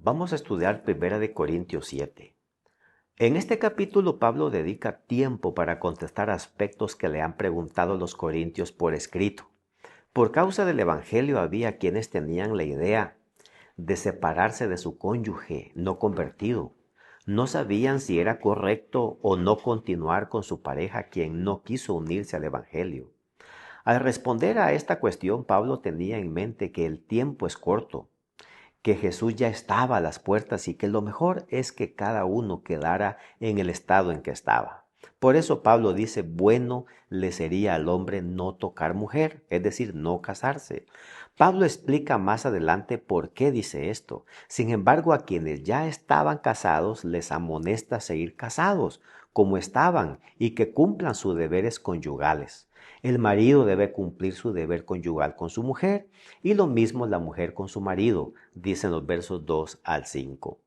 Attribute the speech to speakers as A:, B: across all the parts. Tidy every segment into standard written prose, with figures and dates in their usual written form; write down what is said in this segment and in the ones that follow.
A: Vamos a estudiar 1 Corintios 7. En este capítulo Pablo dedica tiempo para contestar aspectos que le han preguntado los corintios por escrito. Por causa del Evangelio había quienes tenían la idea de separarse de su cónyuge no convertido. No sabían si era correcto o no continuar con su pareja quien no quiso unirse al Evangelio. Al responder a esta cuestión, Pablo tenía en mente que el tiempo es corto, que Jesús ya estaba a las puertas y que lo mejor es que cada uno quedara en el estado en que estaba. Por eso Pablo dice, bueno le sería al hombre no tocar mujer, es decir, no casarse. Pablo explica más adelante por qué dice esto. Sin embargo, a quienes ya estaban casados les amonesta seguir casados, como estaban, y que cumplan sus deberes conyugales. El marido debe cumplir su deber conyugal con su mujer y lo mismo la mujer con su marido, dicen los versos 2 al 5.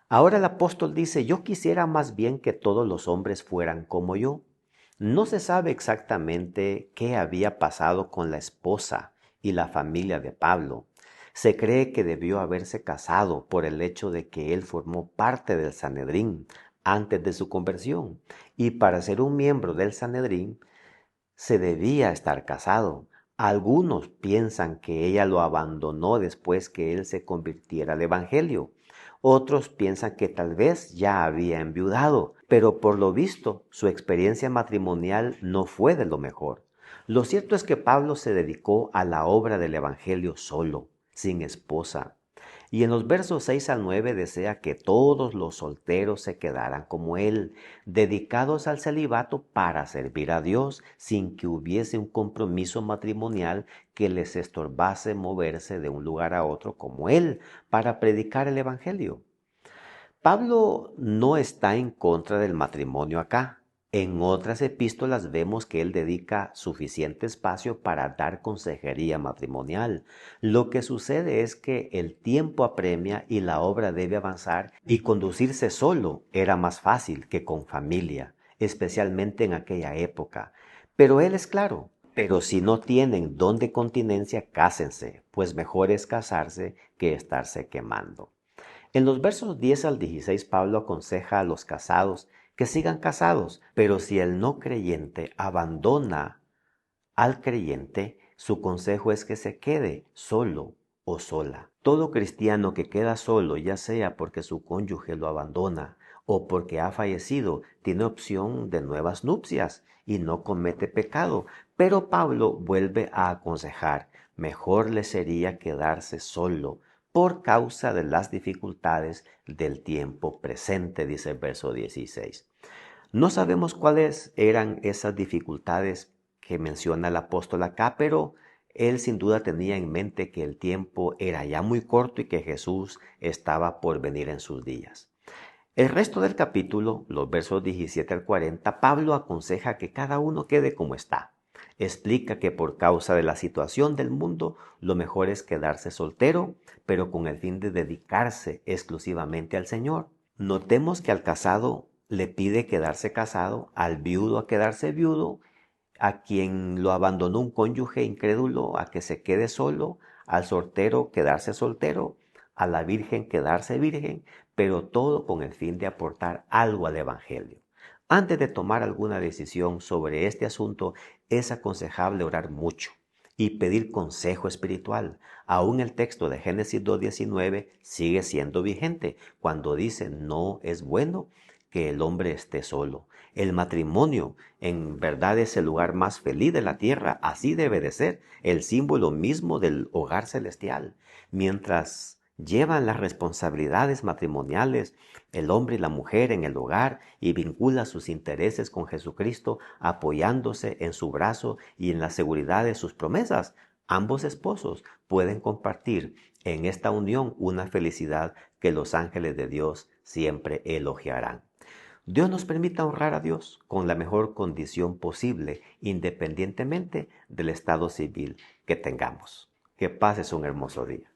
A: Ahora el apóstol dice, yo quisiera más bien que todos los hombres fueran como yo. No se sabe exactamente qué había pasado con la esposa y la familia de Pablo. Se cree que debió haberse casado por el hecho de que él formó parte del Sanedrín antes de su conversión, y para ser un miembro del Sanedrín se debía estar casado. Algunos piensan que ella lo abandonó después que él se convirtiera al Evangelio. Otros piensan que tal vez ya había enviudado, pero por lo visto su experiencia matrimonial no fue de lo mejor. Lo cierto es que Pablo se dedicó a la obra del Evangelio solo, sin esposa. Y en los versos 6 al 9 desea que todos los solteros se quedaran como él, dedicados al celibato para servir a Dios, sin que hubiese un compromiso matrimonial que les estorbase moverse de un lugar a otro como él, para predicar el Evangelio. Pablo no está en contra del matrimonio acá. En otras epístolas vemos que él dedica suficiente espacio para dar consejería matrimonial. Lo que sucede es que el tiempo apremia y la obra debe avanzar, y conducirse solo era más fácil que con familia, especialmente en aquella época. Pero él es claro, pero si no tienen don de continencia, cásense, pues mejor es casarse que estarse quemando. En los versos 10 al 16, Pablo aconseja a los casados que sigan casados, pero si el no creyente abandona al creyente, su consejo es que se quede solo o sola. Todo cristiano que queda solo, ya sea porque su cónyuge lo abandona o porque ha fallecido, tiene opción de nuevas nupcias y no comete pecado. Pero Pablo vuelve a aconsejar, mejor le sería quedarse solo por causa de las dificultades del tiempo presente, dice el verso 16. No sabemos cuáles eran esas dificultades que menciona el apóstol acá, pero él sin duda tenía en mente que el tiempo era ya muy corto y que Jesús estaba por venir en sus días. El resto del capítulo, los versos 17 al 40, Pablo aconseja que cada uno quede como está. Explica que por causa de la situación del mundo, lo mejor es quedarse soltero, pero con el fin de dedicarse exclusivamente al Señor. Notemos que al casado le pide quedarse casado, al viudo a quedarse viudo, a quien lo abandonó un cónyuge incrédulo a que se quede solo, al soltero quedarse soltero, a la virgen quedarse virgen, pero todo con el fin de aportar algo al Evangelio. Antes de tomar alguna decisión sobre este asunto, es aconsejable orar mucho y pedir consejo espiritual. Aún el texto de Génesis 2:19 sigue siendo vigente cuando dice no es bueno que el hombre esté solo. El matrimonio en verdad es el lugar más feliz de la tierra, así debe de ser, el símbolo mismo del hogar celestial. Mientras llevan las responsabilidades matrimoniales, el hombre y la mujer en el hogar, y vincula sus intereses con Jesucristo, apoyándose en su brazo y en la seguridad de sus promesas, ambos esposos pueden compartir en esta unión una felicidad que los ángeles de Dios siempre elogiarán. Dios nos permita honrar a Dios con la mejor condición posible, independientemente del estado civil que tengamos. Que pases un hermoso día.